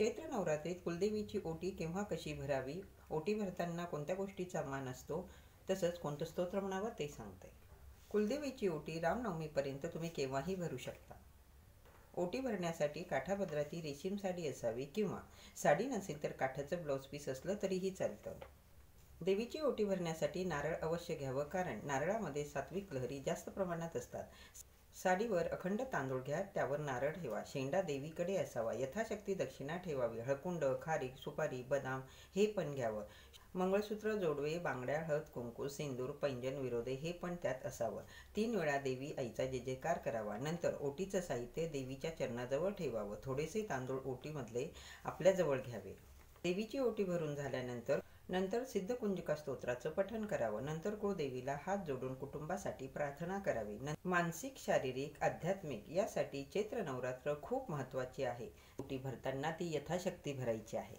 चैत्र नवरात्रीत कुलदेवीची ओटी केव्हा कशी भरावी, ओटी भरताना कोणत्या गोष्टीचा मान असतो, तसंच कोणतं स्तोत्र म्हणावं ते सांगते. कुलदेवीची ओटी रामनवमीपर्यंत तुम्ही केव्हाही भरू शकता. ओटी भरण्यासाठी काठापदराची रेशीम साडी असावी किंवा साडी नसेल तर काठाचं ब्लाऊज पीस असलं तरीही चालतं. देवीची ओटी भरण्यासाठी नारळ अवश्य घ्यावं, कारण नारळामध्ये सात्विक लहरी जास्त प्रमाणात असतात. साडीवर अखंड तांदूळ घ्या, त्यावर नारळ ठेवा. शेंडा देवीकडे असावा. यथाशक्ती दक्षिणा ठेवावी. हळकुंड, खारीक, सुपारी, बदाम हे पण घ्यावं. मंगळसूत्र, जोडवे, बांगड्या, हळद, कुंकू, सिंदूर, पैंजण, विरोधे हे पण त्यात असावं. 3 वेळा देवी आईचा जय जयकार करावा. नंतर ओटीचं साहित्य देवीच्या चरणाजवळ ठेवावं. थोडेसे तांदूळ ओटीमधले आपल्याजवळ घ्यावे. देवीची ओटी भरून झाल्यानंतर सिद्धकुंजिका स्तोत्राचं पठण करावं. नंतर कुळदेवीला हात जोडून कुटुंबासाठी प्रार्थना करावी. मानसिक, शारीरिक, आध्यात्मिक यासाठी चैत्र नवरात्र खूप महत्त्वाची आहे. ओटी भरताना ती यथाशक्ती भरायची आहे.